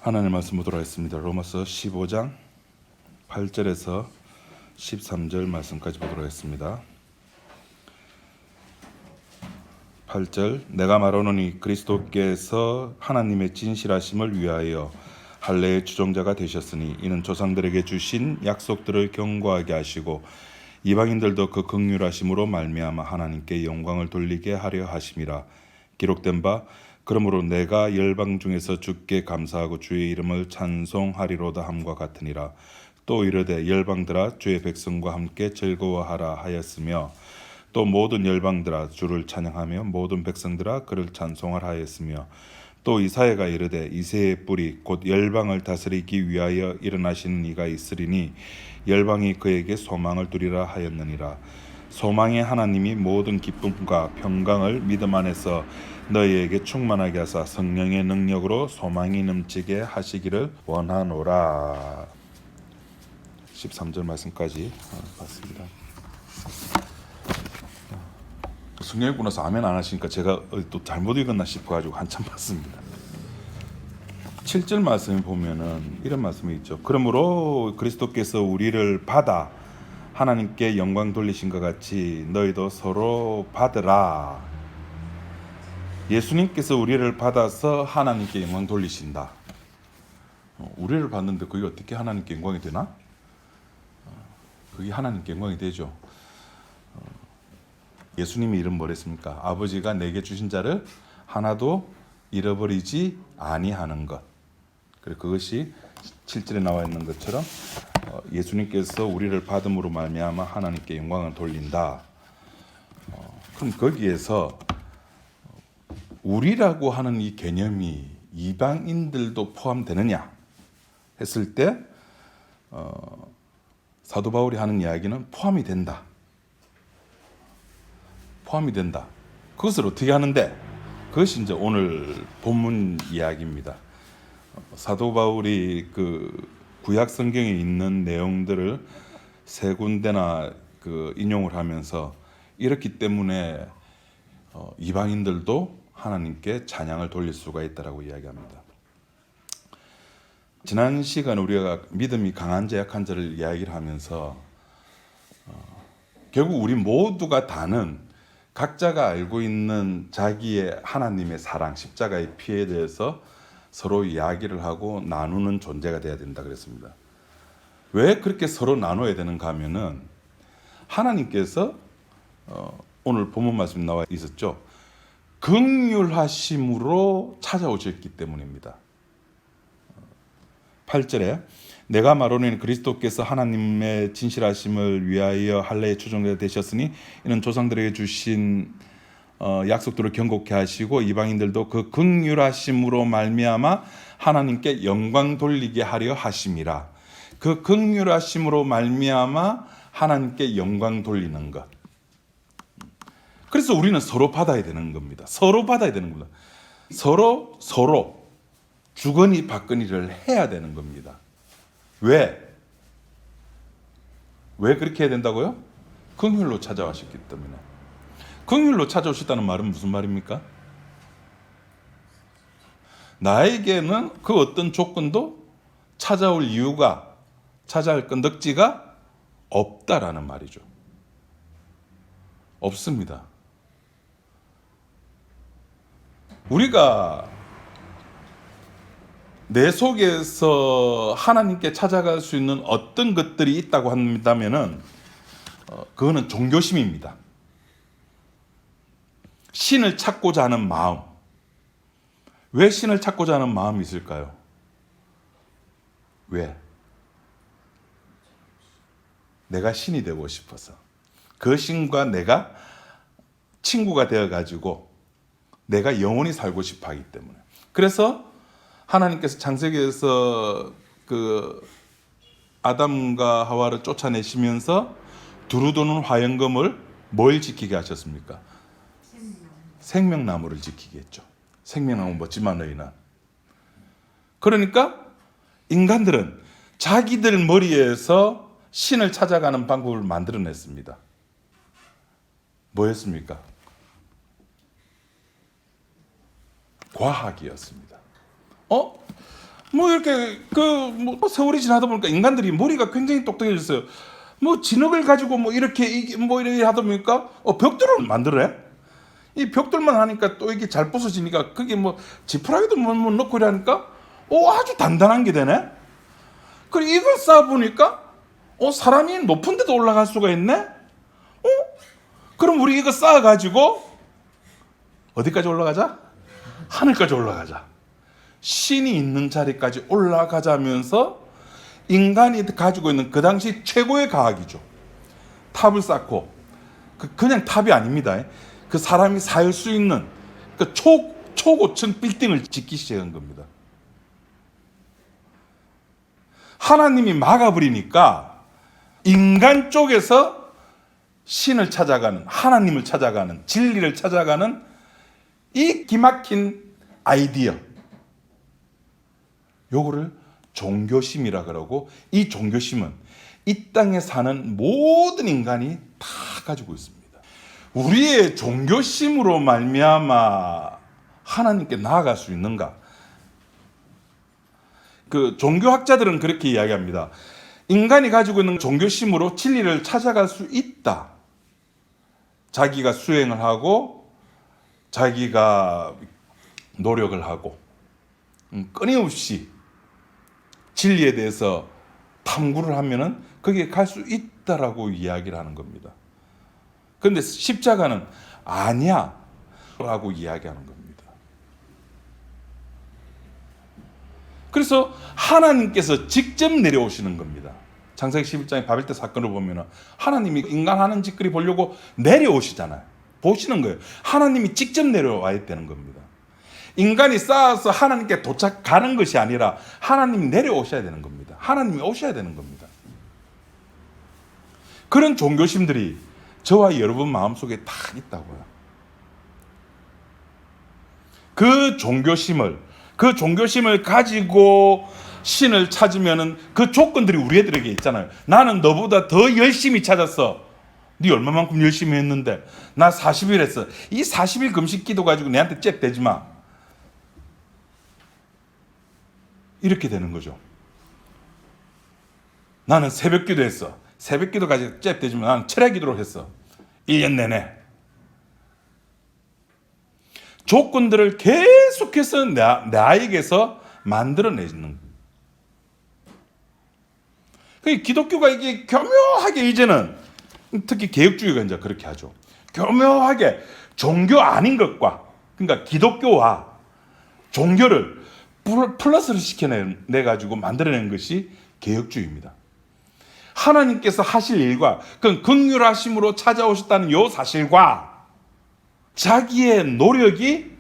하나님 말씀 보도록 하겠습니다. 로마서 15장 8절에서 13절 말씀까지 보도록 하겠습니다. 8절 내가 말하노니 그리스도께서 하나님의 진실하심을 위하여 할례의 주종자가 되셨으니 이는 조상들에게 주신 약속들을 견고하게 하시고 이방인들도 그 긍휼하심으로 말미암아 하나님께 영광을 돌리게 하려 하심이라. 기록된 바 그러므로 내가 열방 중에서 주께 감사하고 주의 이름을 찬송하리로다 함과 같으니라. 또 이르되 열방들아 주의 백성과 함께 즐거워하라 하였으며 또 모든 열방들아 주를 찬양하며 모든 백성들아 그를 찬송하라 하였으며 또 이사야가 이르되 이새의 뿌리 곧 열방을 다스리기 위하여 일어나시는 이가 있으리니 열방이 그에게 소망을 두리라 하였느니라. 소망의 하나님이 모든 기쁨과 평강을 믿음 안에서 너희에게 충만하게 하사 성령의 능력으로 소망이 넘치게 하시기를 원하노라. 13절 말씀까지 봤습니다. 성령 읽고 나서 아멘 안 하시니까 제가 또 잘못 읽었나 싶어가지고 한참 봤습니다. 7절 말씀에 보면은 이런 말씀이 있죠. 그러므로 그리스도께서 우리를 받아 하나님께 영광 돌리신 것 같이 너희도 서로 받으라. 예수님께서 우리를 받아서 하나님께 영광 돌리신다. 우리를 받는데 그게 어떻게 하나님께 영광이 되나? 그게 하나님께 영광이 되죠. 예수님이 이름 뭐랬습니까? 아버지가 내게 주신 자를 하나도 잃어버리지 아니하는 것. 그리고 그것이 7절에 나와 있는 것처럼 예수님께서 우리를 받음으로 말미암아 하나님께 영광을 돌린다. 그럼 거기에서 우리라고 하는 이 개념이 이방인들도 포함되느냐 했을 때 사도 바울이 하는 이야기는 포함이 된다. 포함이 된다. 그것을 어떻게 하는데? 그것이 이제 오늘 본문 이야기입니다. 사도 바울이 그 구약 성경에 있는 내용들을 세 군데나 인용을 하면서 이렇기 때문에 이방인들도 하나님께 찬양을 돌릴 수가 있다라고 이야기합니다. 지난 시간 우리가 믿음이 강한 자 약한 자를 이야기를 하면서 결국 우리 모두가 다는 각자가 알고 있는 자기의 하나님의 사랑, 십자가의 피에 대해서 서로 이야기를 하고 나누는 존재가 돼야 된다 그랬습니다. 왜 그렇게 서로 나눠야 되는가 하면은 하나님께서 오늘 본문 말씀 나와 있었죠. 긍휼하심으로 찾아오셨기 때문입니다. 8절에 내가 말하노니 그리스도께서 하나님의 진실하심을 위하여 할례의 주종자 되셨으니 이는 조상들에게 주신 약속들을 견고케 하시고 이방인들도 그 긍휼하심으로 말미암아 하나님께 영광 돌리게 하려 하심이라. 그 긍휼하심으로 말미암아 하나님께 영광 돌리는 것. 그래서 우리는 서로 받아야 되는 겁니다. 서로 받아야 되는 겁니다. 서로 주거니 받거니를 해야 되는 겁니다. 왜 그렇게 해야 된다고요? 긍휼로 찾아오셨기 때문에. 긍휼로 찾아오셨다는 말은 무슨 말입니까? 나에게는 그 어떤 조건도 찾아올 이유가, 찾아올 건덕지가 없다라는 말이죠. 없습니다. 우리가 내 속에서 하나님께 찾아갈 수 있는 어떤 것들이 있다고 한다면은 그거는 종교심입니다. 신을 찾고자 하는 마음. 왜 신을 찾고자 하는 마음이 있을까요? 왜? 내가 신이 되고 싶어서. 그 신과 내가 친구가 되어가지고 내가 영원히 살고 싶어 하기 때문에. 그래서 하나님께서 창세기에서 그 아담과 하와를 쫓아내시면서 두루도는 화영금을 뭘 지키게 하셨습니까? 생명나무를 지키게 했죠. 생명나무 멋지만 너희는. 그러니까 인간들은 자기들 머리에서 신을 찾아가는 방법을 만들어냈습니다. 뭐였습니까? 과학이었습니다. 뭐 이렇게 뭐 세월이 지나다 보니까 인간들이 머리가 굉장히 똑똑해졌어요. 뭐 진흙을 가지고 뭐 이렇게 뭐 이렇게 하다 보니까 벽돌을 만들어요. 이 벽돌만 하니까 또 이게 잘 부서지니까 그게 뭐 지푸라기도 뭐 넣고 이러니까 아주 단단한 게 되네. 그리고 이걸 쌓아 보니까 사람이 높은 데도 올라갈 수가 있네. 그럼 우리 이거 쌓아 가지고 어디까지 올라가자? 하늘까지 올라가자. 신이 있는 자리까지 올라가자면서 인간이 가지고 있는 그 당시 최고의 과학이죠. 탑을 쌓고 그냥 탑이 아닙니다. 그 사람이 살 수 있는 그 초고층 빌딩을 짓기 시작한 겁니다. 하나님이 막아버리니까 인간 쪽에서 신을 찾아가는, 하나님을 찾아가는, 진리를 찾아가는 이 기막힌 아이디어, 요거를 종교심이라 그러고, 이 종교심은 이 땅에 사는 모든 인간이 다 가지고 있습니다. 우리의 종교심으로 말미암아 하나님께 나아갈 수 있는가? 그 종교학자들은 그렇게 이야기합니다. 인간이 가지고 있는 종교심으로 진리를 찾아갈 수 있다. 자기가 수행을 하고 자기가 노력을 하고 끊임없이 진리에 대해서 탐구를 하면은 거기에 갈 수 있다라고 이야기를 하는 겁니다. 그런데 십자가는 아니야 라고 이야기하는 겁니다. 그래서 하나님께서 직접 내려오시는 겁니다. 창세기 11장의 바벨탑 사건을 보면 하나님이 인간 하는 짓거리 보려고 내려오시잖아요. 보시는 거예요. 하나님이 직접 내려와야 되는 겁니다. 인간이 쌓아서 하나님께 도착하는 것이 아니라 하나님이 내려오셔야 되는 겁니다. 하나님이 오셔야 되는 겁니다. 그런 종교심들이 저와 여러분 마음속에 다 있다고요. 그 종교심을 가지고 신을 찾으면은 그 조건들이 우리 애들에게 있잖아요. 나는 너보다 더 열심히 찾았어. 네 얼마만큼 열심히 했는데 나 40일 했어. 이 40일 금식 기도 가지고 내한테 잽대지 마. 이렇게 되는 거죠. 나는 새벽 기도 했어. 새벽 기도 가지고 잽대지 마. 나는 철야 기도를 했어. 1년 내내. 조건들을 계속해서 나에게서 만들어내는. 기독교가 이게 교묘하게 이제는 특히 개혁주의가 이제 그렇게 하죠. 교묘하게 종교 아닌 것과 그러니까 기독교와 종교를 플러스를 시켜내 가지고 만들어낸 것이 개혁주의입니다. 하나님께서 하실 일과 그 긍휼하심으로 찾아오셨다는 요 사실과 자기의 노력이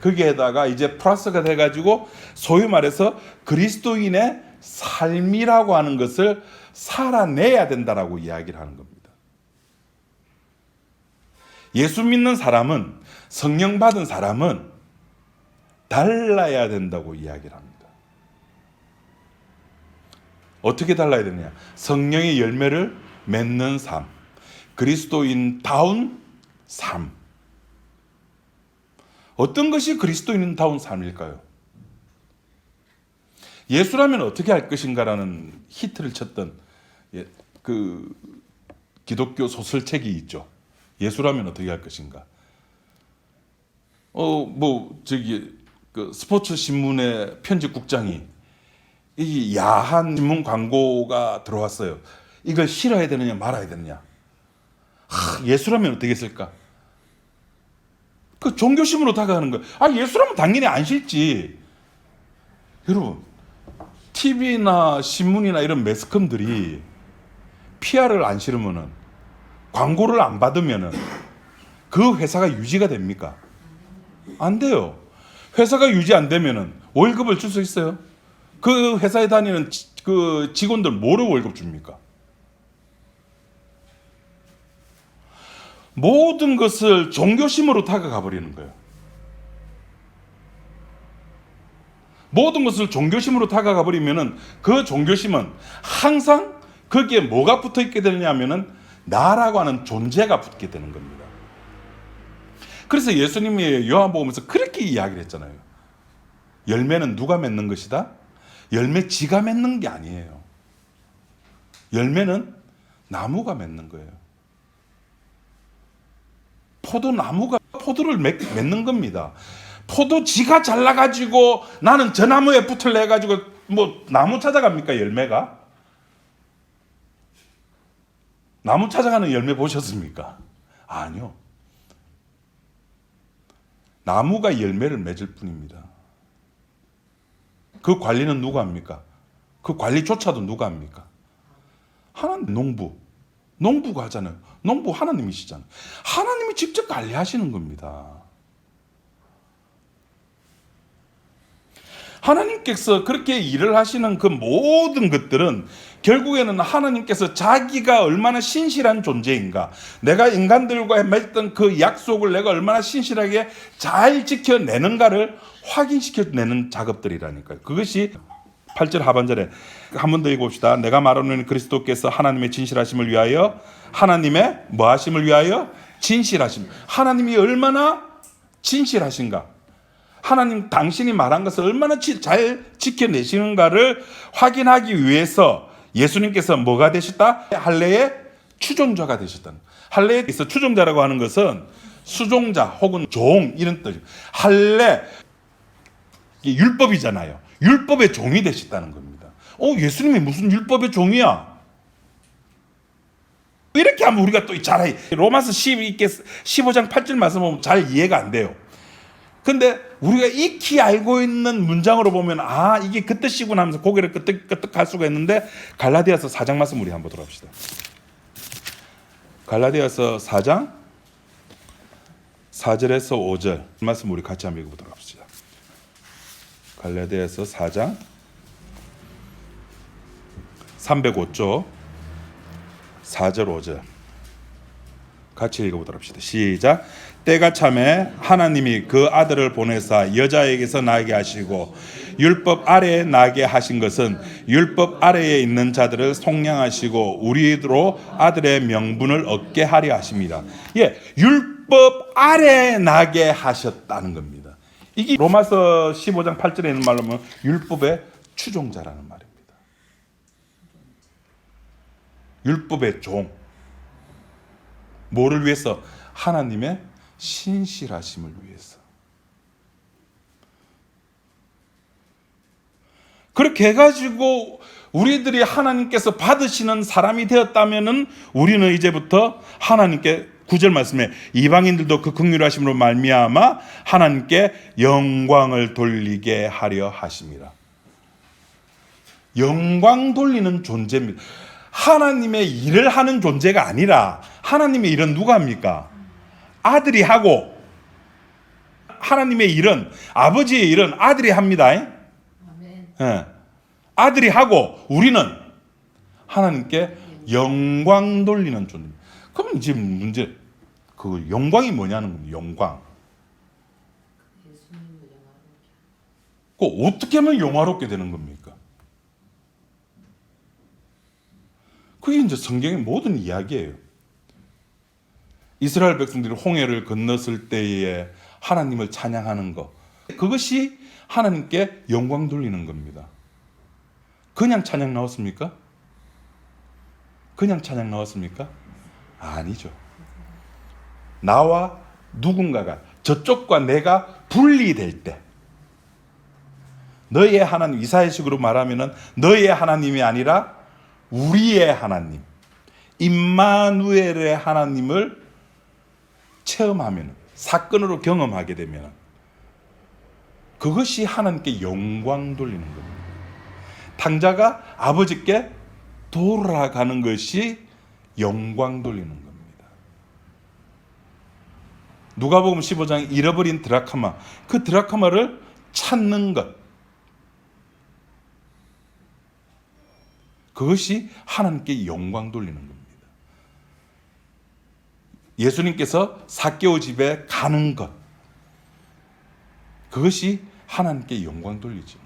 거기에다가 이제 플러스가 돼가지고 소위 말해서 그리스도인의 삶이라고 하는 것을 살아내야 된다라고 이야기를 하는 겁니다. 예수 믿는 사람은, 성령 받은 사람은 달라야 된다고 이야기를 합니다. 어떻게 달라야 되느냐? 성령의 열매를 맺는 삶, 그리스도인다운 삶. 어떤 것이 그리스도인다운 삶일까요? 예수라면 어떻게 할 것인가라는 히트를 쳤던 그 기독교 소설책이 있죠. 예수라면 어떻게 할 것인가. 그 스포츠 신문의 편집국장이 이 야한 신문 광고가 들어왔어요. 이걸 싫어야 되느냐 말아야 되느냐. 예수라면 어떻게 했을까? 그 종교심으로 다가가는 거예요. 예수라면 당연히 안 싫지. 여러분, TV나 신문이나 이런 매스컴들이 PR을 안 싫으면은, 광고를 안 받으면은 그 회사가 유지가 됩니까? 안 돼요. 회사가 유지 안 되면은 월급을 줄 수 있어요? 그 회사에 다니는 그 직원들 뭐로 월급 줍니까? 모든 것을 종교심으로 다가가 버리는 거예요. 모든 것을 종교심으로 다가가 버리면은 그 종교심은 항상 거기에 뭐가 붙어 있게 되느냐면은 나라고 하는 존재가 붙게 되는 겁니다. 그래서 예수님이 요한복음에서 그렇게 이야기를 했잖아요. 열매는 누가 맺는 것이다? 열매 지가 맺는 게 아니에요. 열매는 나무가 맺는 거예요. 포도나무가 포도를 맺는 겁니다. 포도 지가 잘라가지고 나는 저 나무에 붙을래 해가지고 뭐 나무 찾아갑니까? 열매가? 나무 찾아가는 열매 보셨습니까? 아니요. 나무가 열매를 맺을 뿐입니다. 그 관리는 누가 합니까? 그 관리조차도 누가 합니까? 하나님, 농부가 하잖아요. 농부 하나님이시잖아요. 하나님이 직접 관리하시는 겁니다. 하나님께서 그렇게 일을 하시는 그 모든 것들은 결국에는 하나님께서 자기가 얼마나 신실한 존재인가, 내가 인간들과 맺었던 그 약속을 내가 얼마나 신실하게 잘 지켜내는가를 확인시켜내는 작업들이라니까요. 그것이 8절 하반절에 한 번 더 읽어봅시다. 내가 말하는 그리스도께서 하나님의 진실하심을 위하여, 하나님의 뭐 하심을 위하여? 진실하심. 하나님이 얼마나 진실하신가, 하나님 당신이 말한 것을 얼마나 잘 지켜내시는가를 확인하기 위해서 예수님께서 뭐가 되셨다? 할례의 추종자가 되셨다. 할례에서 추종자라고 하는 것은 수종자 혹은 종 이런 뜻이에요. 할례, 율법이잖아요. 율법의 종이 되셨다는 겁니다. 예수님이 무슨 율법의 종이야? 이렇게 하면 우리가 또 잘, 로마서 15장 8절 말씀 보면 잘 이해가 안 돼요. 근데 우리가 익히 알고 있는 문장으로 보면 이게 그 뜻이구나 하면서 고개를 끄덕끄덕 할 수가 있는데, 갈라디아서 4장 말씀 우리 한번 보도록 합시다. 갈라디아서 4장 4절에서 5절 말씀 우리 같이 한번 읽어보도록 합시다. 갈라디아서 4장 305조 4절 5절 같이 읽어보도록 합시다. 시작. 때가 참에 하나님이 그 아들을 보내사 여자에게서 나게 하시고 율법 아래에 나게 하신 것은 율법 아래에 있는 자들을 속량하시고 우리로 아들의 명분을 얻게 하려 하십니다. 율법 아래에 나게 하셨다는 겁니다. 이게 로마서 15장 8절에 있는 말로 하면 율법의 추종자라는 말입니다. 율법의 종. 뭐를 위해서? 하나님의 신실하심을 위해서. 그렇게 해가지고 우리들이 하나님께서 받으시는 사람이 되었다면은 우리는 이제부터 하나님께 9절 말씀에 이방인들도 그 긍휼하심으로 말미암아 하나님께 영광을 돌리게 하려 하심이라. 영광 돌리는 존재입니다. 하나님의 일을 하는 존재가 아니라, 하나님의 일은 누가 합니까? 아들이 하고, 하나님의 일은, 아버지의 일은 아들이 합니다. 아멘. 아들이 하고 우리는 하나님께 영광 돌리는 존재입니다. 그럼 이제 문제, 그 영광이 뭐냐는 겁니다. 영광. 그 어떻게 하면 영화롭게 되는 겁니까? 그게 이제 성경의 모든 이야기예요. 이스라엘 백성들이 홍해를 건넜을 때에 하나님을 찬양하는 것, 그것이 하나님께 영광 돌리는 겁니다. 그냥 찬양 나왔습니까? 그냥 찬양 나왔습니까? 아니죠. 나와 누군가가, 저쪽과 내가 분리될 때, 너희의 하나님, 이사야식으로 말하면은 너희의 하나님이 아니라 우리의 하나님, 임마누엘의 하나님을 체험하면, 사건으로 경험하게 되면 그것이 하나님께 영광 돌리는 겁니다. 탕자가 아버지께 돌아가는 것이 영광 돌리는 겁니다. 누가복음 15장 잃어버린 드라카마, 그 드라카마를 찾는 것, 그것이 하나님께 영광 돌리는 겁니다. 예수님께서 삭개오 집에 가는 것, 그것이 하나님께 영광 돌리는 겁니다.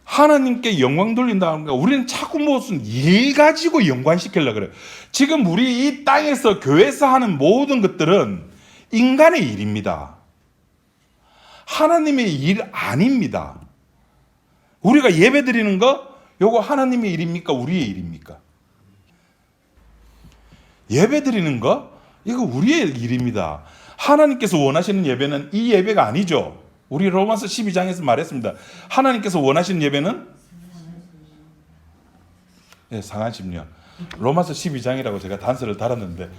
하나님께 영광 돌린다는 거, 우리는 자꾸 무슨 일 가지고 영광시키려고 그래요. 지금 우리 이 땅에서, 교회에서 하는 모든 것들은 인간의 일입니다. 하나님의 일 아닙니다. 우리가 예배 드리는 거 요거 하나님의 일입니까? 우리의 일입니까? 예배 드리는 거 이거 우리의 일입니다. 하나님께서 원하시는 예배는 이 예배가 아니죠. 우리 로마서 12장에서 말했습니다. 하나님께서 원하시는 예배는 상한 심령. 로마서 12장이라고 제가 단서를 달았는데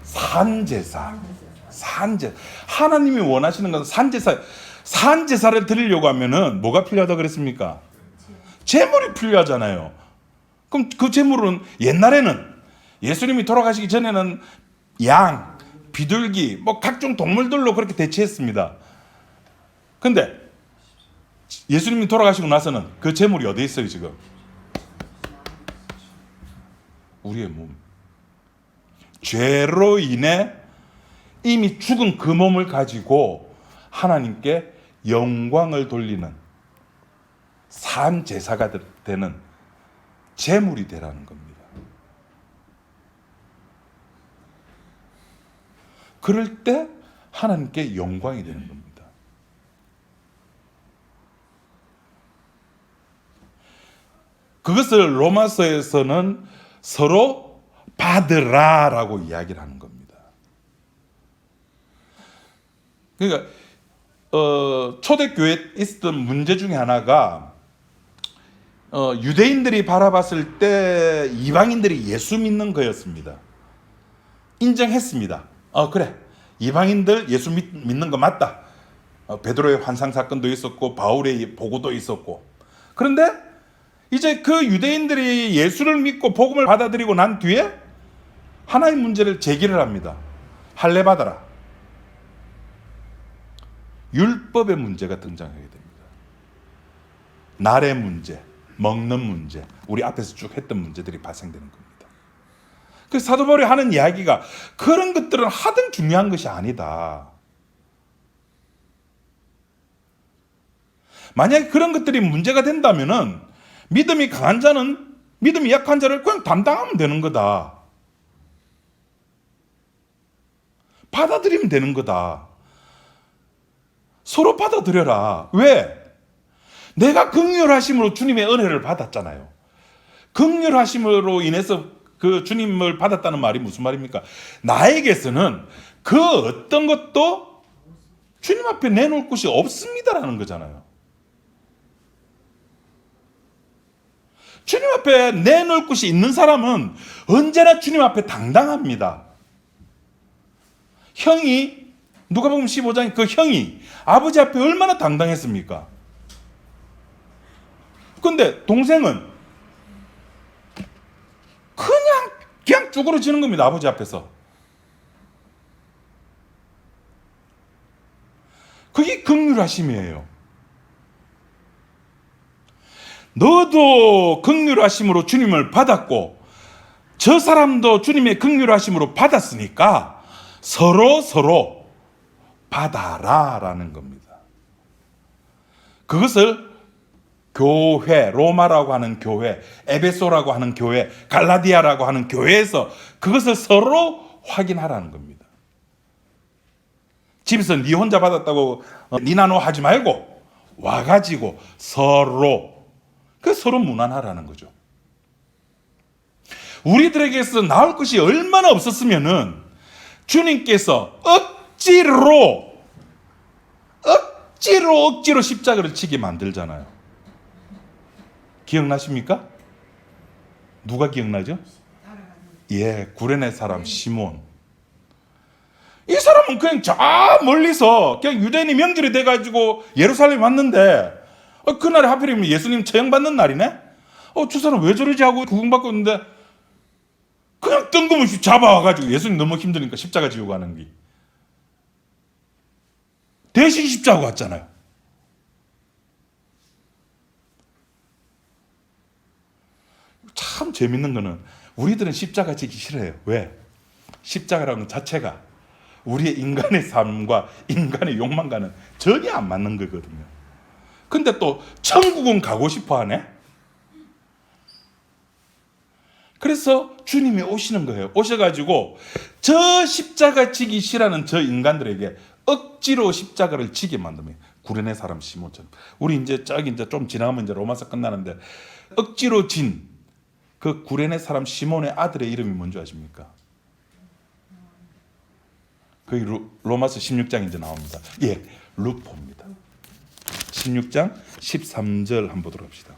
산제사. 하나님이 원하시는 것은 산제사. 산제사를 드리려고 하면은 뭐가 필요하다 그랬습니까? 제물이 필요하잖아요. 그럼 그 제물은 옛날에는 예수님이 돌아가시기 전에는 양, 비둘기, 뭐 각종 동물들로 그렇게 대체했습니다. 근데 예수님이 돌아가시고 나서는 그 제물이 어디에 있어요 지금? 우리의 몸. 죄로 인해 이미 죽은 그 몸을 가지고 하나님께 영광을 돌리는 산 제사가 되는 제물이 되라는 겁니다. 그럴 때 하나님께 영광이 되는 겁니다. 그것을 로마서에서는 서로 받으라라고 이야기를 하는 겁니다. 그러니까 초대교회에 있었던 문제 중에 하나가 유대인들이 바라봤을 때 이방인들이 예수 믿는 거였습니다. 인정했습니다. 그래, 이방인들 예수 믿는 거 맞다. 베드로의 환상 사건도 있었고 바울의 보고도 있었고. 그런데 이제 그 유대인들이 예수를 믿고 복음을 받아들이고 난 뒤에 하나의 문제를 제기를 합니다. 할례 받아라. 율법의 문제가 등장하게 됩니다. 날의 문제, 먹는 문제, 우리 앞에서 쭉 했던 문제들이 발생되는 겁니다. 그래서 사도 바울이 하는 이야기가 그런 것들은 하등 중요한 것이 아니다. 만약에 그런 것들이 문제가 된다면은 믿음이 강한 자는 믿음이 약한 자를 그냥 담당하면 되는 거다. 받아들이면 되는 거다. 서로 받아들여라. 왜? 내가 긍휼하심으로 주님의 은혜를 받았잖아요. 긍휼하심으로 인해서 그 주님을 받았다는 말이 무슨 말입니까? 나에게서는 그 어떤 것도 주님 앞에 내놓을 곳이 없습니다라는 거잖아요. 주님 앞에 내놓을 곳이 있는 사람은 언제나 주님 앞에 당당합니다. 형이 누가복음 15장 그 형이 아버지 앞에 얼마나 당당했습니까? 근데 동생은 그냥 쭈그러지는 겁니다. 아버지 앞에서. 그게 긍휼하심이에요. 너도 긍휼하심으로 주님을 받았고 저 사람도 주님의 긍휼하심으로 받았으니까 서로 받아라라는 겁니다. 그것을 교회, 로마라고 하는 교회, 에베소라고 하는 교회, 갈라디아라고 하는 교회에서 그것을 서로 확인하라는 겁니다. 집에서 네 혼자 받았다고 니 나눠 하지 말고 와가지고 서로 무난하라는 거죠. 우리들에게서 나올 것이 얼마나 없었으면은 주님께서 억지로 십자가를 치게 만들잖아요. 기억나십니까? 누가 기억나죠? 구레네 사람 시몬. 이 사람은 그냥 저 멀리서 그냥 유대인이 명절이 돼가지고 예루살렘 왔는데 그날에 하필이면 예수님 처형받는 날이네? 저 사람 왜 저러지 하고 구경받고 있는데 그냥 뜬금없이 잡아와가지고 예수님 너무 힘드니까 십자가 지고 가는 게 대신 십자가 왔잖아요. 참 재밌는 거는 우리들은 십자가 지기 싫어요. 왜? 십자가라는 것 자체가 우리의 인간의 삶과 인간의 욕망과는 전혀 안 맞는 거거든요. 근데 또 천국은 가고 싶어 하네? 그래서 주님이 오시는 거예요. 오셔가지고 저 십자가 지기 싫어하는 저 인간들에게 억지로 십자가를 지게 만듭니다. 구레네 사람 시몬처럼. 우리 이제 저기 이제 좀 지나가면 이제 로마서 끝나는데 억지로 진 그 구레네 사람 시몬의 아들의 이름이 뭔지 아십니까? 거기 로마서 16장 이제 나옵니다. 예, 루포입니다. 16장 13절 한번 보도록 합시다.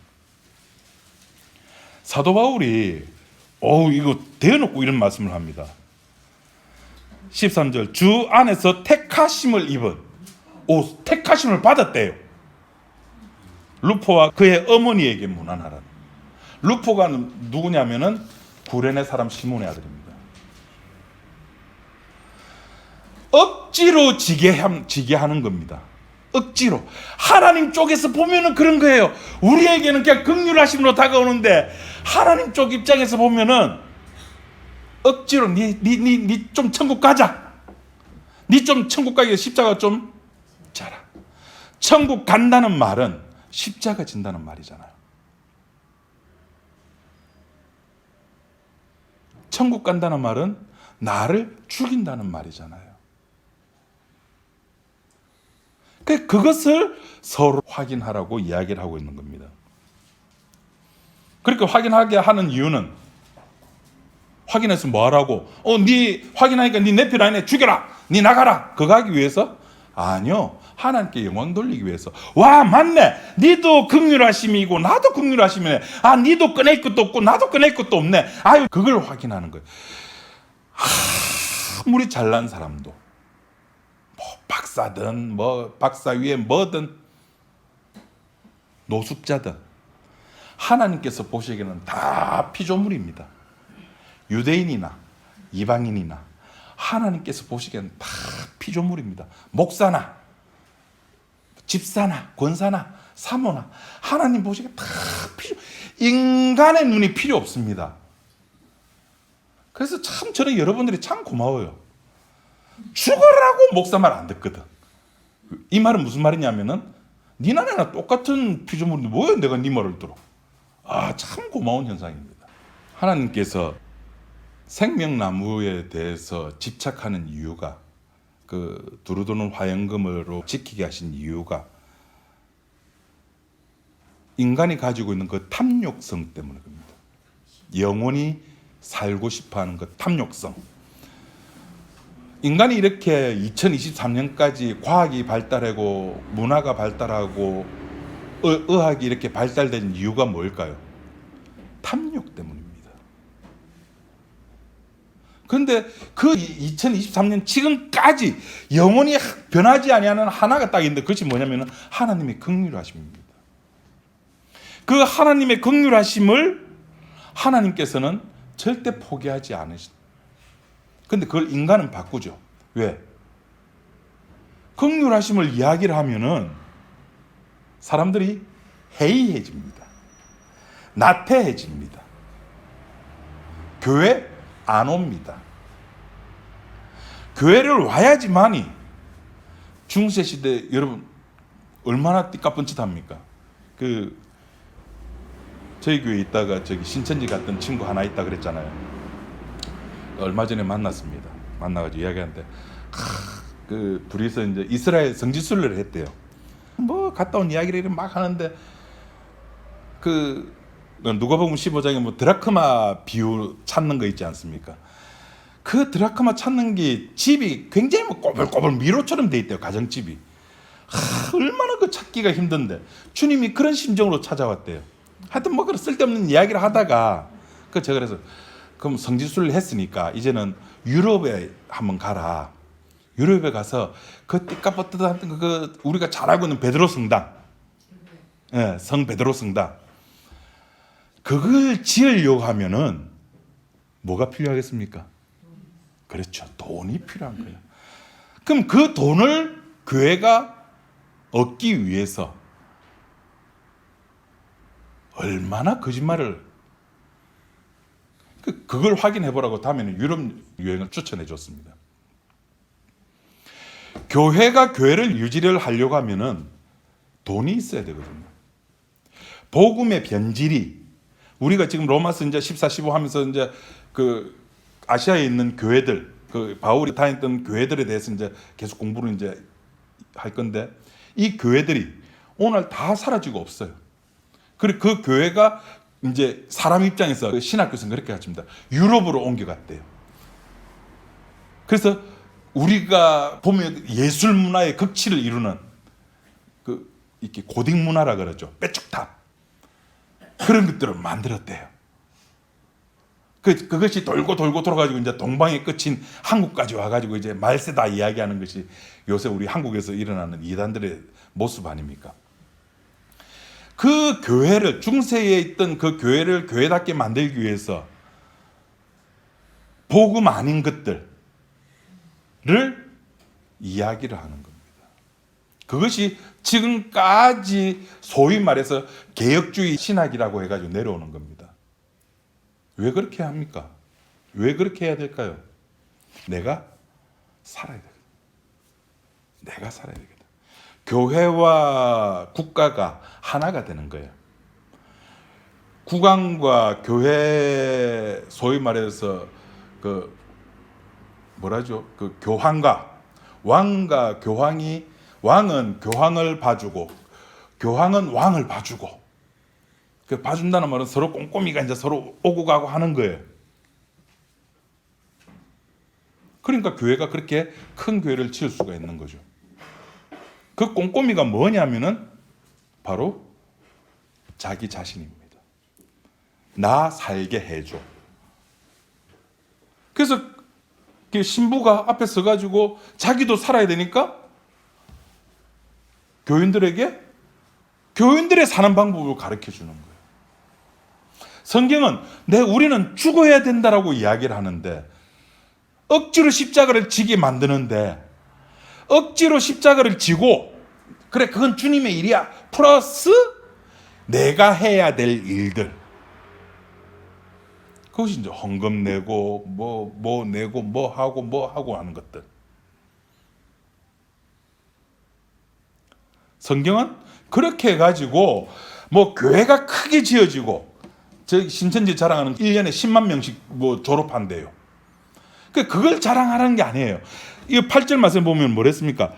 사도 바울이 이거 대놓고 이런 말씀을 합니다. 13절 주 안에서 택하심을 입은 택하심을 받았대요. 루포와 그의 어머니에게 문안하라. 루포가 누구냐면은 구레네 사람 시몬의 아들입니다. 억지로 지게 하는 겁니다. 억지로. 하나님 쪽에서 보면은 그런 거예요. 우리에게는 그냥 긍휼하심으로 다가오는데 하나님 쪽 입장에서 보면은 억지로 니 좀 천국 가자. 니 좀 천국 가기 위해 십자가 좀 자라. 천국 간다는 말은 십자가 진다는 말이잖아요. 천국 간다는 말은 나를 죽인다는 말이잖아요. 그것을 서로 확인하라고 이야기를 하고 있는 겁니다. 그렇게 확인하게 하는 이유는 확인해서 뭐 하라고? 네 확인하니까 네 내 편 아니네. 죽여라. 네 나가라. 그거 하기 위해서? 아니요. 하나님께 영광 돌리기 위해서. 와, 맞네. 니도 긍휼하심이고 나도 긍휼하심이네. 니도 꺼낼 것도 없고 나도 꺼낼 것도 없네. 아유, 그걸 확인하는 거예요. 아무리 잘난 사람도 박사든 박사 위에 뭐든 노숙자든 하나님께서 보시기에는 다 피조물입니다. 유대인이나 이방인이나 하나님께서 보시기에는 다 피조물입니다. 목사나 집사나 권사나 사모나 하나님 보시기에 다 인간의 눈이 필요 없습니다. 그래서 참 저는 여러분들이 참 고마워요. 죽어라고 목사 말 안 듣거든. 이 말은 무슨 말이냐면은 니나 나나 똑같은 피조물인데 뭐야 내가 네 말을 들어. 참 고마운 현상입니다. 하나님께서 생명나무에 대해서 집착하는 이유가 그 두루두는 화영금으로 지키게 하신 이유가 인간이 가지고 있는 그 탐욕성 때문에 그럽니다. 영원히 살고 싶어하는 그 탐욕성. 인간이 이렇게 2023년까지 과학이 발달하고 문화가 발달하고 의학이 이렇게 발달된 이유가 뭘까요? 탐욕 때문입니다. 그런데 그 2023년 지금까지 영원히 변하지 아니하는 하나가 딱 있는데 그것이 뭐냐면 하나님의 긍휼하심입니다. 그 하나님의 긍휼하심을 하나님께서는 절대 포기하지 않으신. 그런데 그걸 인간은 바꾸죠. 왜? 긍휼하심을 이야기를 하면은 사람들이 해이해집니다. 나태해집니다. 교회 안 옵니다. 교회를 와야지만이 중세시대 여러분 얼마나 띠까뻔칫합니까? 저희 교회에 있다가 저기 신천지 갔던 친구 하나 있다 그랬잖아요. 얼마 전에 만났습니다. 만나가지고 이야기하는데 둘이서 이제 이스라엘 성지순례를 했대요. 갔다 온 이야기를 막 하는데 누가복음 15장에 드라크마 비유 찾는 거 있지 않습니까? 그 드라크마 찾는 게 집이 굉장히 꼬불꼬불 미로처럼 돼 있대요. 가정집이. 얼마나 그 찾기가 힘든데 주님이 그런 심정으로 찾아왔대요. 하여튼 그런 쓸데없는 이야기를 하다가 제가 그래서 그럼 성지순례를 했으니까 이제는 유럽에 한번 가라. 유럽에 가서 그 띠까뻔듯한 우리가 잘 알고 있는 베드로 성당, 성 베드로 성당, 그걸 지으려고 하면은 뭐가 필요하겠습니까? 그렇죠. 돈이 필요한 거예요. 그럼 그 돈을 교회가 얻기 위해서 얼마나 거짓말을 그걸 확인해 보라고 다음에는 유럽 여행을 추천해 줬습니다. 교회가 교회를 유지를 하려고 하면은 돈이 있어야 되거든요. 복음의 변질이 우리가 지금 로마서 이제 14, 15 하면서 이제 그 아시아에 있는 교회들, 그 바울이 다녔던 교회들에 대해서 이제 계속 공부를 이제 할 건데, 이 교회들이 오늘 다 사라지고 없어요. 그리고 그 교회가 이제 사람 입장에서 그 신학교에서는 그렇게 가르칩니다. 유럽으로 옮겨갔대요. 그래서 우리가 보면 예술 문화의 극치를 이루는 그 이렇게 고딕 문화라 그러죠. 빼쭉탑. 그런 것들을 만들었대요. 그것이 돌고 돌아가지고 이제 동방의 끝인 한국까지 와가지고 이제 말세다 이야기하는 것이 요새 우리 한국에서 일어나는 이단들의 모습 아닙니까? 그 교회를, 중세에 있던 그 교회를 교회답게 만들기 위해서 복음 아닌 것들을 이야기를 하는 겁니다. 그것이 지금까지 소위 말해서 개혁주의 신학이라고 해가지고 내려오는 겁니다. 왜 그렇게 합니까? 왜 그렇게 해야 될까요? 내가 살아야 되거든. 내가 살아야 되거든. 교회와 국가가 하나가 되는 거예요. 국왕과 교회, 소위 말해서 그 뭐라죠? 그 교황과 왕과 교황이, 왕은 교황을 봐주고 교황은 왕을 봐주고, 그 봐준다는 말은 서로 꼼꼼히가 이제 서로 오고 가고 하는 거예요. 그러니까 교회가 그렇게 큰 교회를 지을 수가 있는 거죠. 그 꼼꼼히가 뭐냐면은 바로 자기 자신입니다. 나 살게 해줘. 그래서 신부가 앞에 서가지고 자기도 살아야 되니까 교인들에게 교인들의 사는 방법을 가르쳐 주는 거예요. 성경은 우리는 죽어야 된다라고 이야기를 하는데, 억지로 십자가를 지게 만드는데, 억지로 십자가를 지고, 그래 그건 주님의 일이야, 플러스 내가 해야 될 일들, 그것이 이제 헌금 내고 뭐 내고 뭐 하고 하는 것들. 성경은 그렇게 해가지고 뭐 교회가 크게 지어지고, 저기 신천지 자랑하는 1년에 10만 명씩 뭐 졸업한대요. 그걸 자랑하라는 게 아니에요. 이 8절 말씀 보면 뭐랬습니까?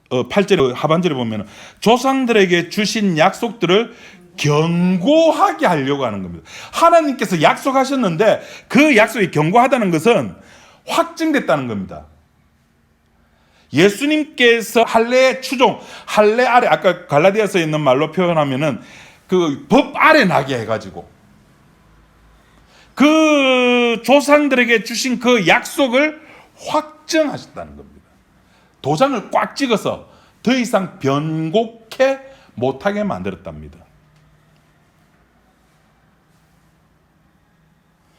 8절 하반절에 보면 조상들에게 주신 약속들을 견고하게 하려고 하는 겁니다. 하나님께서 약속하셨는데 그 약속이 견고하다는 것은 확증됐다는 겁니다. 예수님께서 할례의 추종, 할례 아래, 아까 갈라디아서에 있는 말로 표현하면은 그 법 아래 나게 해가지고 그 조상들에게 주신 그 약속을 확정하셨다는 겁니다. 도장을 꽉 찍어서 더 이상 변곡해 못하게 만들었답니다.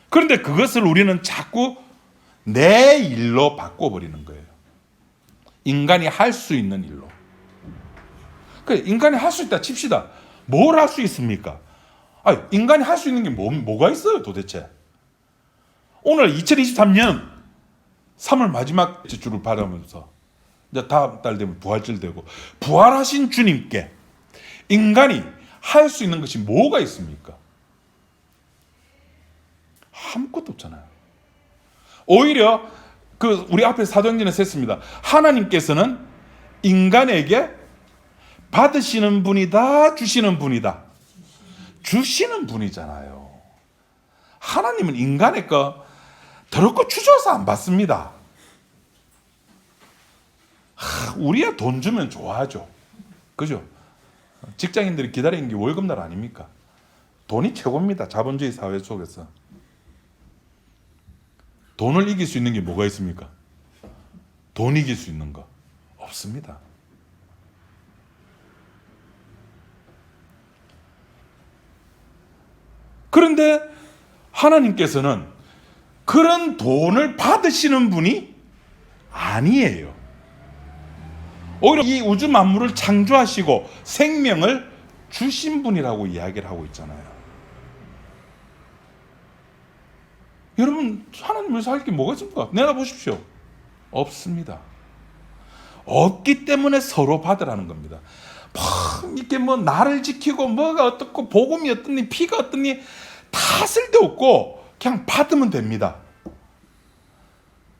그런데 그것을 우리는 자꾸 내 일로 바꿔버리는 거예요. 인간이 할 수 있는 일로. 인간이 할 수 있다 칩시다. 뭘 할 수 있습니까? 인간이 할 수 있는 게 뭐가 있어요 도대체? 오늘 2023년 3월 마지막 주를 바라면서 이제 다음 달 되면 부활절 되고, 부활하신 주님께 인간이 할 수 있는 것이 뭐가 있습니까? 아무것도 없잖아요. 오히려 우리 앞에 사도행전에서 했습니다. 하나님께서는 인간에게 받으시는 분이다, 주시는 분이다. 주시는 분이잖아요. 하나님은 인간의 거 더럽고 추져서 안 받습니다. 우리야 돈 주면 좋아하죠. 그죠? 직장인들이 기다리는 게 월급날 아닙니까? 돈이 최고입니다. 자본주의 사회 속에서. 돈을 이길 수 있는 게 뭐가 있습니까? 돈 이길 수 있는 거 없습니다. 그런데 하나님께서는 그런 돈을 받으시는 분이 아니에요. 오히려 이 우주 만물을 창조하시고 생명을 주신 분이라고 이야기를 하고 있잖아요. 여러분, 하나님을 살 게 뭐가 있습니까? 내놔보십시오. 없습니다. 없기 때문에 서로 받으라는 겁니다. 이렇게 나를 지키고 뭐가 어떻고 복음이 어떻니 피가 어떻니 다 쓸데없고 그냥 받으면 됩니다.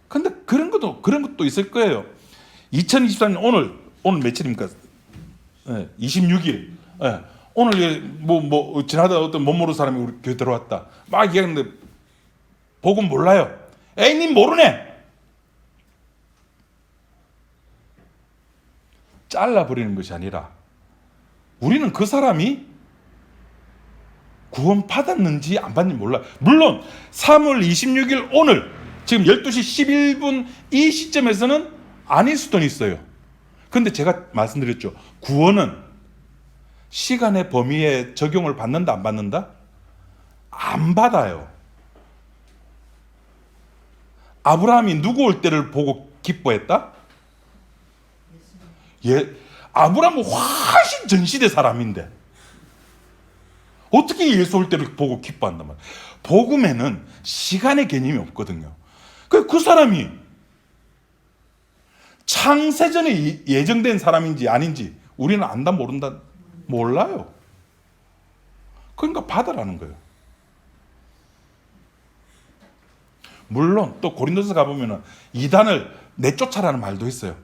근데 그런 것도 있을 거예요. 2023년 오늘 며칠입니까? 26일. 오늘 지나다 어떤 못 모르는 사람이 우리 교회 들어왔다. 막 얘기하는데 복음 몰라요. 에이, 님 모르네. 잘라버리는 것이 아니라 우리는 그 사람이 구원 받았는지 안 받는지 몰라요. 물론 3월 26일 오늘 지금 12시 11분 이 시점에서는 아닐 수도 있어요. 근데 제가 말씀드렸죠. 구원은 시간의 범위에 적용을 받는다 안 받는다? 안 받아요. 아브라함이 누구 올 때를 보고 기뻐했다? 아브라함은 훨씬 전시대 사람인데 어떻게 예수 올 때를 보고 기뻐한단 말이야. 복음에는 시간의 개념이 없거든요. 그 사람이 창세전에 예정된 사람인지 아닌지 우리는 안다 모른다 몰라요. 그러니까 받으라는 거예요. 물론 또 고린도서 가보면 이단을 내쫓아라는 말도 있어요.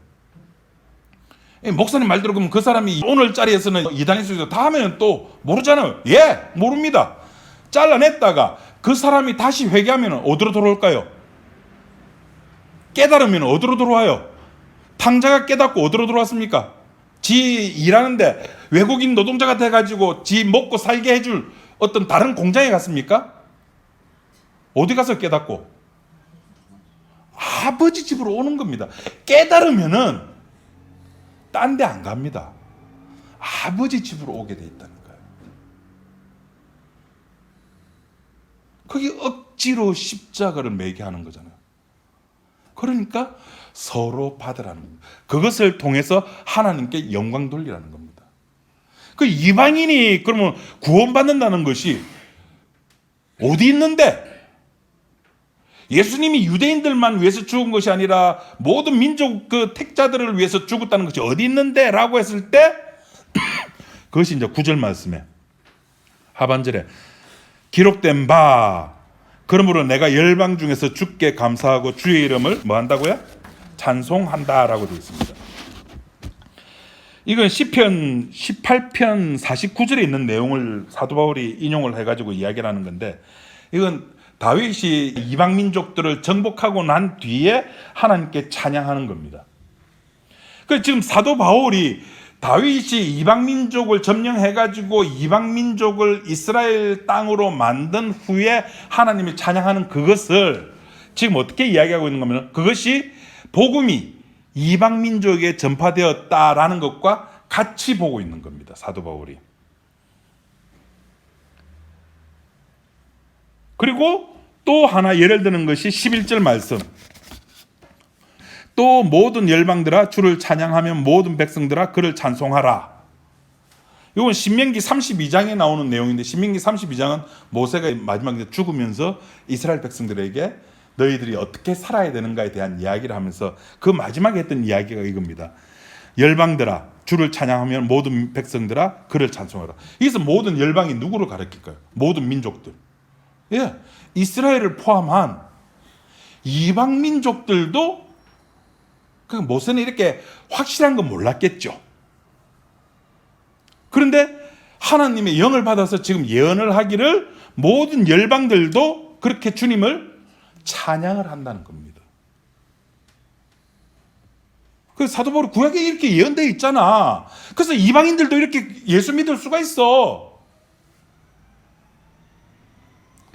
목사님 말 들어보면 그 사람이 오늘 자리에서는 이단일 수 있어. 다음에는 또 모르잖아요. 모릅니다. 잘라냈다가 그 사람이 다시 회개하면 어디로 돌아올까요? 깨달으면 어디로 들어와요? 탕자가 깨닫고 어디로 들어왔습니까? 지 일하는데 외국인 노동자가 돼가지고 지 먹고 살게 해줄 어떤 다른 공장에 갔습니까? 어디 가서 깨닫고? 아버지 집으로 오는 겁니다. 깨달으면은 딴 데 안 갑니다. 아버지 집으로 오게 돼 있다는 거예요. 그게 억지로 십자가를 매게 하는 거잖아요. 그러니까 서로 받으라는 겁니다. 그것을 통해서 하나님께 영광 돌리라는 겁니다. 그 이방인이 그러면 구원받는다는 것이 어디 있는데? 예수님이 유대인들만 위해서 죽은 것이 아니라 모든 민족 그 택자들을 위해서 죽었다는 것이 어디 있는데? 라고 했을 때 그것이 이제 9절 말씀에 하반절에 기록된 바 그러므로 내가 열방 중에서 주께 감사하고 주의 이름을 뭐 한다고요? 찬송한다라고 되어 있습니다. 이건 시편 18편 49절에 있는 내용을 사도 바울이 인용을 해가지고 이야기를 하는 건데 이건 다윗이 이방 민족들을 정복하고 난 뒤에 하나님께 찬양하는 겁니다. 그래서 지금 사도 바울이 다윗이 이방 민족을 점령해가지고 이방 민족을 이스라엘 땅으로 만든 후에 하나님이 찬양하는 그것을 지금 어떻게 이야기하고 있는 거면 그것이 복음이 이방 민족에 전파되었다라는 것과 같이 보고 있는 겁니다. 사도 바울이. 그리고 또 하나 예를 드는 것이 11절 말씀. 또 모든 열방들아 주를 찬양하며 모든 백성들아 그를 찬송하라. 이건 신명기 32장에 나오는 내용인데 신명기 32장은 모세가 마지막에 죽으면서 이스라엘 백성들에게 너희들이 어떻게 살아야 되는가에 대한 이야기를 하면서 그 마지막에 했던 이야기가 이겁니다. 열방들아 주를 찬양하며 모든 백성들아 그를 찬송하라. 여기서 모든 열방이 누구를 가리킬까요? 모든 민족들. 이스라엘을 포함한 이방 민족들도 그 모세는 이렇게 확실한 건 몰랐겠죠. 그런데 하나님의 영을 받아서 지금 예언을 하기를 모든 열방들도 그렇게 주님을 찬양을 한다는 겁니다. 그 사도 바울 구약에 이렇게 예언되어 있잖아. 그래서 이방인들도 이렇게 예수 믿을 수가 있어.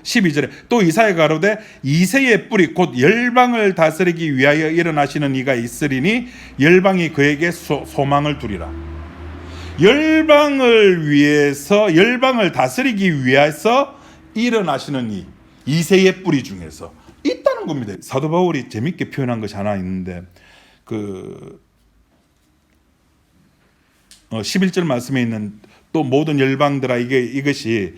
12절에 또 이사야가 가로되 이새의 뿌리 곧 열방을 다스리기 위하여 일어나시는 이가 있으리니 열방이 그에게 소망을 두리라. 열방을 위해서 열방을 다스리기 위해서 일어나시는 이 이새의 뿌리 중에서 있다는 겁니다. 사도 바울이 재밌게 표현한 것이 하나 있는데 11절 말씀에 있는 또 모든 열방들아 이것이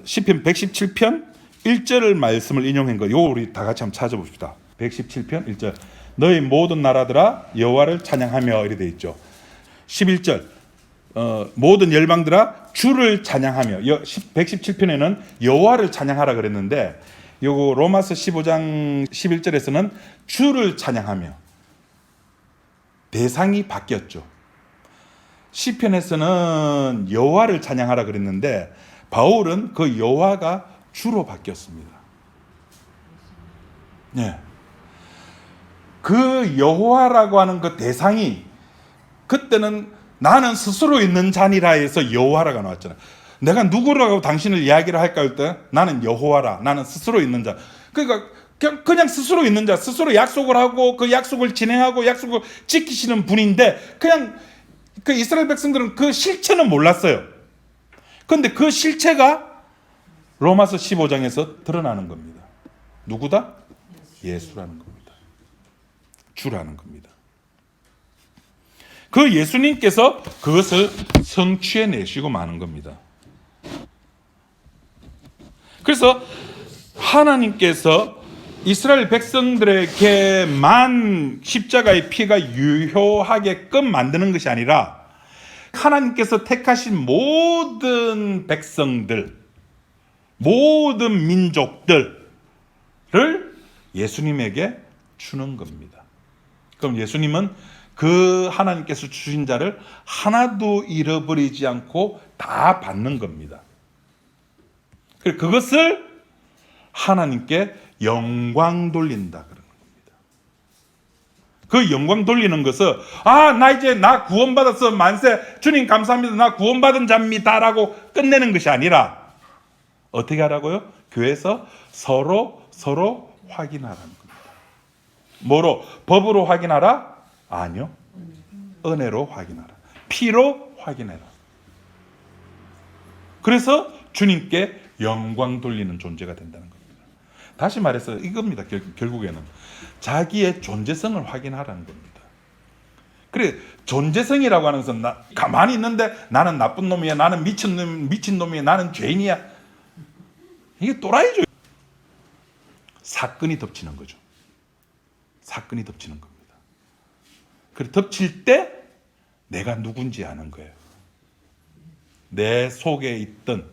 시편 117편 1절 말씀을 인용한 거. 이거 우리 다 같이 한번 찾아봅시다. 117편 1절. 너희 모든 나라들아 여호와를 찬양하며 이렇게 돼 있죠. 11절. 모든 열방들아 주를 찬양하며 117편에는 여호와를 찬양하라 그랬는데 요거 로마서 15장 11절에서는 주를 찬양하며 대상이 바뀌었죠. 시편에서는 여호와를 찬양하라 그랬는데 바울은 그 여호와가 주로 바뀌었습니다. 네. 그 여호와라고 하는 그 대상이 그때는 나는 스스로 있는 자니라 해서 여호와라가 나왔잖아요. 내가 누구라고 당신을 이야기를 할까 할 때 나는 여호와라, 나는 스스로 있는 자. 그러니까 그냥 스스로 있는 자, 스스로 약속을 하고 그 약속을 진행하고 약속을 지키시는 분인데 그냥 그 이스라엘 백성들은 그 실체는 몰랐어요. 그런데 그 실체가 로마서 15장에서 드러나는 겁니다. 누구다? 예수라는 겁니다. 주라는 겁니다. 그 예수님께서 그것을 성취해 내시고 마는 겁니다. 그래서 하나님께서 이스라엘 백성들에게만 십자가의 피가 유효하게끔 만드는 것이 아니라 하나님께서 택하신 모든 백성들, 모든 민족들을 예수님에게 주는 겁니다. 그럼 예수님은 그 하나님께서 주신 자를 하나도 잃어버리지 않고 다 받는 겁니다. 그것을 하나님께 영광 돌린다 그런 겁니다. 그 영광 돌리는 것은 나 구원받았어 만세 주님 감사합니다 나 구원받은 자입니다라고 끝내는 것이 아니라 어떻게 하라고요? 교회에서 서로 확인하라는 겁니다. 뭐로? 법으로 확인하라? 아니요. 은혜로 확인하라. 피로 확인해라. 그래서 주님께 영광 돌리는 존재가 된다는 겁니다. 다시 말해서 이겁니다. 결국에는 자기의 존재성을 확인하라는 겁니다. 그래 존재성이라고 하는 것은 가만히 있는데 나는 나쁜 놈이야, 나는 미친 놈이야, 나는 죄인이야. 이게 또라이죠. 사건이 덮치는 거죠. 사건이 덮치는 겁니다. 그래 덮칠 때 내가 누군지 아는 거예요. 내 속에 있던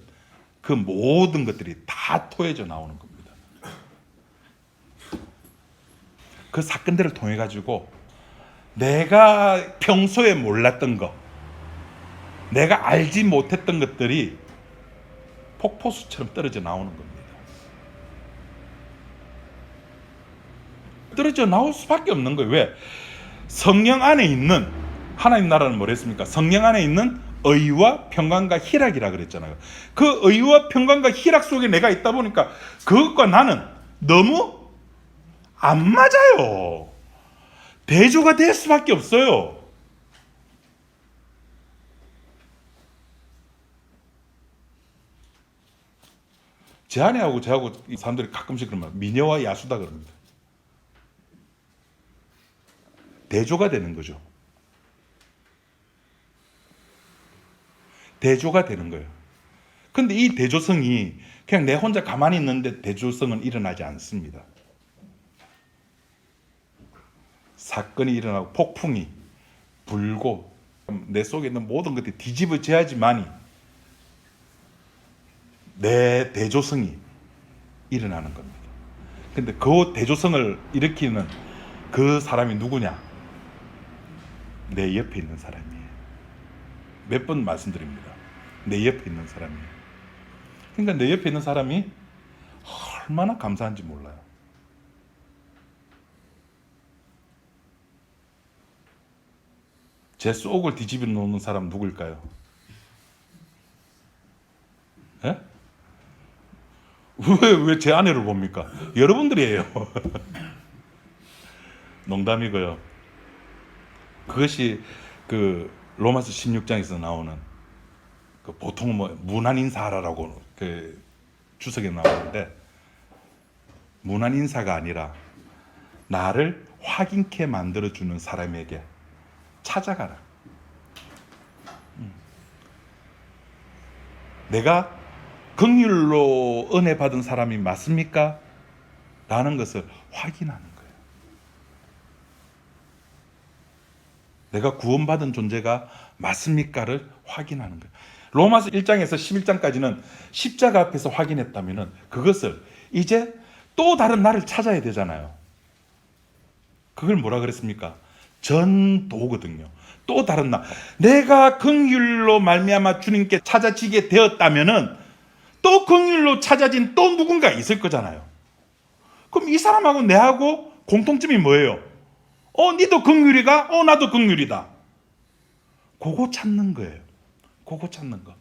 그 모든 것들이 다 토해져 나오는 겁니다. 그 사건들을 통해 가지고 내가 평소에 몰랐던 거, 내가 알지 못했던 것들이 폭포수처럼 떨어져 나오는 겁니다. 떨어져 나올 수밖에 없는 거예요. 왜? 성령 안에 있는 하나님 나라는 뭐랬습니까? 성령 안에 있는 의와 평강과 희락이라 그랬잖아요. 그 의와 평강과 희락 속에 내가 있다 보니까 그것과 나는 너무 안 맞아요. 대조가 될 수밖에 없어요. 제 아내하고 저하고 사람들이 가끔씩 그러면 미녀와 야수다 그럽니다. 대조가 되는 거죠. 대조가 되는 거예요. 근데 이 대조성이 그냥 내 혼자 가만히 있는데 대조성은 일어나지 않습니다. 사건이 일어나고 폭풍이 불고 내 속에 있는 모든 것들이 뒤집어져야지만이 내 대조성이 일어나는 겁니다. 근데 그 대조성을 일으키는 그 사람이 누구냐? 내 옆에 있는 사람이에요. 몇 번 말씀드립니다. 내 옆에 있는 사람이에요. 그러니까 내 옆에 있는 사람이 얼마나 감사한지 몰라요. 제 속을 뒤집어 놓는 사람 누굴까요? 예? 왜 제 아내를 봅니까? 여러분들이에요. 농담이고요. 그것이 그 로마서 16장에서 나오는 그 보통 무난 인사하라고 그 주석에 나오는데 무난 인사가 아니라 나를 확인케 만들어주는 사람에게 찾아가라. 내가 긍휼로 은혜 받은 사람이 맞습니까? 라는 것을 확인하는 거예요. 내가 구원받은 존재가 맞습니까를 확인하는 거예요. 로마서 1장에서 11장까지는 십자가 앞에서 확인했다면 그것을 이제 또 다른 나를 찾아야 되잖아요. 그걸 뭐라 그랬습니까? 전도거든요. 또 다른 나. 내가 긍휼로 말미암아 주님께 찾아지게 되었다면은 또 긍휼로 찾아진 또 누군가 있을 거잖아요. 그럼 이 사람하고 내하고 공통점이 뭐예요? 니도 긍휼이가? 나도 긍휼이다. 그거 찾는 거예요. 그거 찾는 거.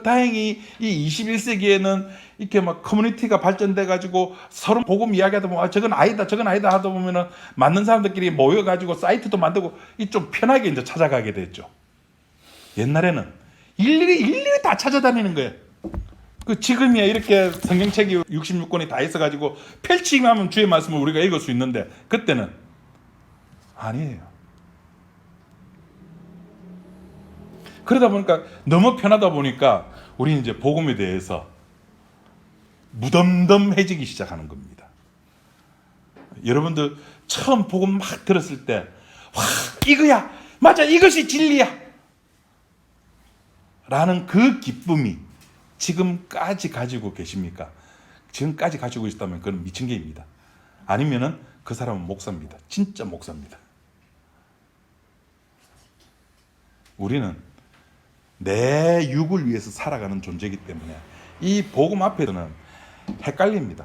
다행히 이 21세기에는 이렇게 막 커뮤니티가 발전돼 가지고 서로 복음 이야기하다 보면 저건 아니다 저건 아니다 하다 보면은 맞는 사람들끼리 모여 가지고 사이트도 만들고 좀 편하게 이제 찾아가게 됐죠. 옛날에는 일일이 다 찾아다니는 거예요. 지금이야 이렇게 성경책이 66권이 다 있어 가지고 펼치기만 하면 주의 말씀을 우리가 읽을 수 있는데 그때는 아니에요. 그러다 보니까 너무 편하다 보니까 우리는 이제 복음에 대해서 무덤덤해지기 시작하는 겁니다. 여러분들 처음 복음 막 들었을 때 와 이거야 맞아 이것이 진리야 라는 그 기쁨이 지금까지 가지고 계십니까? 지금까지 가지고 있다면 그건 미친 개입니다. 아니면은 그 사람은 목사입니다. 진짜 목사입니다. 우리는 내 육을 위해서 살아가는 존재이기 때문에 이 복음 앞에서는 헷갈립니다.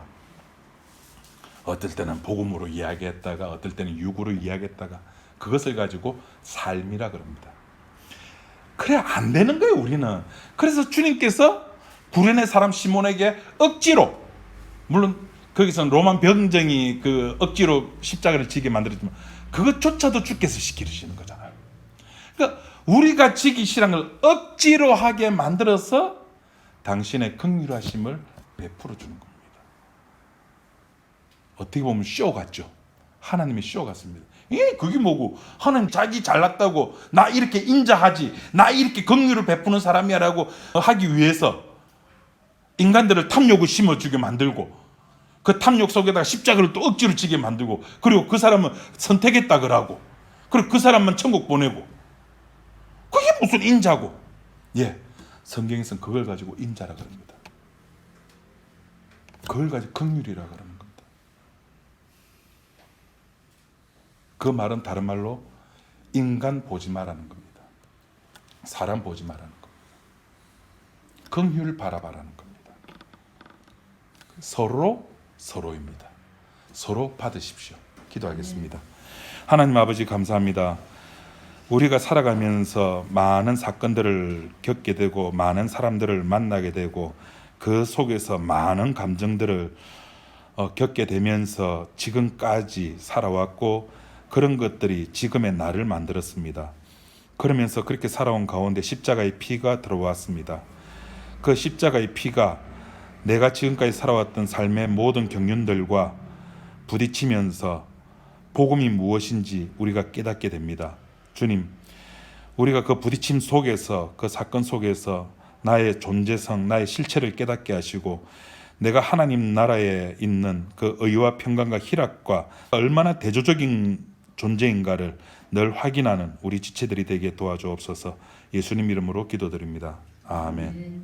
어떨 때는 복음으로 이야기했다가 어떨 때는 육으로 이야기했다가 그것을 가지고 삶이라 그럽니다. 그래 안 되는 거예요 우리는. 그래서 주님께서 구레네 사람 시몬에게 억지로, 물론 거기서는 로만 병정이 그 억지로 십자가를 지게 만들었지만 그것조차도 주께서 시키시는 거잖아요. 그러니까 우리가 지기 싫은 걸 억지로 하게 만들어서 당신의 긍휼하심을 베풀어 주는 겁니다. 어떻게 보면 쇼 같죠. 하나님의 쇼 같습니다. 그게 뭐고 하나님 자기 잘났다고 나 이렇게 인자하지 나 이렇게 긍휼을 베푸는 사람이야 라고 하기 위해서 인간들을 탐욕을 심어주게 만들고 그 탐욕 속에다가 십자가를 또 억지로 지게 만들고 그리고 그 사람은 선택했다 그러고 그리고 그 사람만 천국 보내고 그게 무슨 인자고. 성경에서는 그걸 가지고 인자라 그럽니다. 그걸 가지고 긍휼이라 그러는 겁니다. 그 말은 다른 말로 인간 보지 마라는 겁니다. 사람 보지 마라는 겁니다. 긍휼 바라봐라는 겁니다. 서로입니다. 서로 받으십시오. 기도하겠습니다. 하나님 아버지 감사합니다. 우리가 살아가면서 많은 사건들을 겪게 되고 많은 사람들을 만나게 되고 그 속에서 많은 감정들을 겪게 되면서 지금까지 살아왔고 그런 것들이 지금의 나를 만들었습니다. 그러면서 그렇게 살아온 가운데 십자가의 피가 들어왔습니다. 그 십자가의 피가 내가 지금까지 살아왔던 삶의 모든 경륜들과 부딪히면서 복음이 무엇인지 우리가 깨닫게 됩니다. 주님, 우리가 그 부딪힘 속에서 그 사건 속에서 나의 존재성, 나의 실체를 깨닫게 하시고 내가 하나님 나라에 있는 그 의와 평강과 희락과 얼마나 대조적인 존재인가를 늘 확인하는 우리 지체들이 되게 도와주옵소서. 예수님 이름으로 기도드립니다. 아멘.